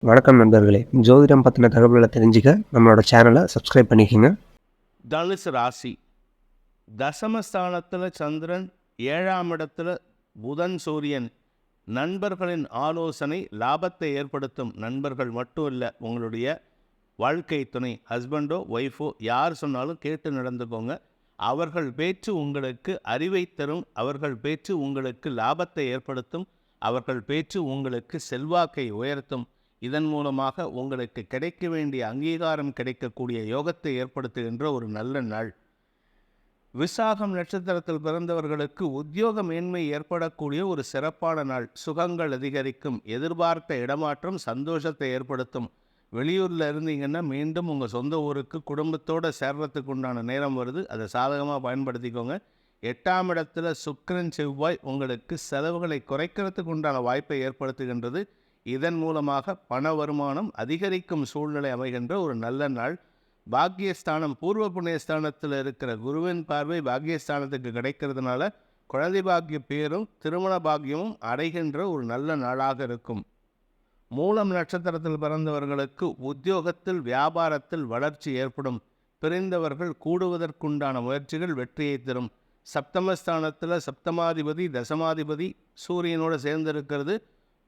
வணக்கம் நண்பர்களே. ஜோதிடம் பத்தின தகவல்கள தெரிஞ்சுக்க நம்மளோட சேனல சப்ஸ்கிரைப் பண்ணிக்கங்க. தனுசு ராசி தசமஸ்தானத்தில் சந்திரன், 7ஆம் இடத்துல புதன், சூரியன். நண்பர்களின் ஆலோசனை லாபத்தை ஏற்படுத்தும். நண்பர்கள் மட்டும் இல்லை, உங்களுடைய வாழ்க்கை துணை, ஹஸ்பண்டோ ஒய்ஃபோ யார் சொன்னாலும் கேட்டு நடந்துக்கோங்க. அவர்கள் பேச்சு உங்களுக்கு அறிவை தரும். அவர்கள் பேச்சு உங்களுக்கு லாபத்தை ஏற்படுத்தும். அவர்கள் பேச்சு உங்களுக்கு செல்வாக்கை உயர்த்தும். இதன் மூலமாக உங்களுக்கு கிடைக்க வேண்டிய அங்கீகாரம் கிடைக்கக்கூடிய யோகத்தை ஏற்படுத்துகின்ற ஒரு நல்ல நாள். விசாகம் நட்சத்திரத்தில் பிறந்தவர்களுக்கு உத்தியோக மேன்மை ஏற்படக்கூடிய ஒரு சிறப்பான நாள். சுகங்கள் அதிகரிக்கும். எதிர்பார்த்த இடமாற்றம் சந்தோஷத்தை ஏற்படுத்தும். வெளியூரில் இருந்தீங்கன்னா மீண்டும் உங்கள் சொந்த ஊருக்கு குடும்பத்தோடு சேர்றதுக்கு உண்டான நேரம் வருது. அதை சாதகமாக பயன்படுத்திக்கோங்க. 8ஆம் இடத்துல சுக்கிரன், செவ்வாய் உங்களுக்கு செலவுகளை குறைக்கிறதுக்கு உண்டான வாய்ப்பை ஏற்படுத்துகின்றது. இதன் மூலமாக பண வருமானம் அதிகரிக்கும் சூழ்நிலை அமைகின்ற ஒரு நல்ல நாள். பாக்கியஸ்தானம், பூர்வ புண்ணியஸ்தானத்தில் இருக்கிற குருவின் பார்வை பாக்கியஸ்தானத்துக்கு கிடைக்கிறதுனால குழந்தை பாக்கிய பேரும் திருமண பாக்கியமும் அடைகின்ற ஒரு நல்ல நாளாக இருக்கும். மூலம் நட்சத்திரத்தில் பிறந்தவர்களுக்கு உத்தியோகத்தில், வியாபாரத்தில் வளர்ச்சி ஏற்படும். பிரிந்தவர்கள் கூடுவதற்குண்டான முயற்சிகள் வெற்றியை தரும். சப்தமஸ்தானத்தில் சப்தமாதிபதி, தசமாதிபதி சூரியனோடு சேர்ந்திருக்கிறது.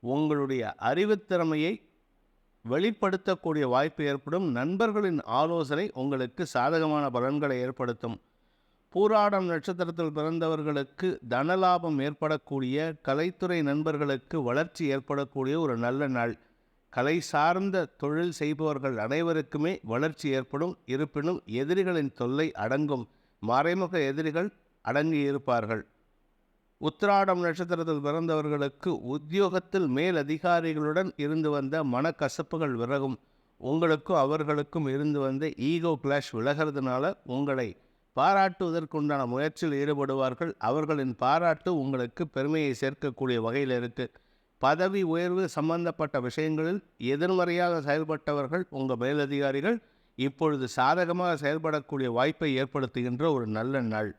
உங்களுடைய அறிவுத்திறமையை வெளிப்படுத்தக்கூடிய வாய்ப்பு ஏற்படும். நண்பர்களின் ஆலோசனை உங்களுக்கு சாதகமான பலன்களை ஏற்படுத்தும். பூராடம் நட்சத்திரத்தில் பிறந்தவர்களுக்கு தனலாபம் ஏற்படக்கூடிய, கலைத்துறை நண்பர்களுக்கு வளர்ச்சி ஏற்படக்கூடிய ஒரு நல்ல நாள். கலை சார்ந்த தொழில் செய்பவர்கள் அனைவருக்குமே வளர்ச்சி ஏற்படும். இருப்பினும் எதிரிகளின் தொல்லை அடங்கும். மறைமுக எதிரிகள் அடங்கி இருப்பார்கள். உத்திராடம் நட்சத்திரத்தில் பிறந்தவர்களுக்கு உத்தியோகத்தில் மேல் அதிகாரிகளுடன் இருந்து வந்த மனக்கசப்புகள் விலகும். உங்களுக்கும் அவர்களுக்கும் இருந்து வந்த ஈகோ கிளாஷ் விலகிறதுனால உங்களை பாராட்டுவதற்குண்டான முயற்சியில் ஈடுபடுவார்கள். அவர்களின் பாராட்டு உங்களுக்கு பெருமையை சேர்க்கக்கூடிய வகையில் இருக்கு. பதவி உயர்வு சம்பந்தப்பட்ட விஷயங்களில் எதிர்மறையாக செயல்பட்டவர்கள், உங்கள் மேலதிகாரிகள், இப்பொழுது சாதகமாக செயல்படக்கூடிய வாய்ப்பை ஏற்படுத்துகின்ற ஒரு நல்ல நாள்.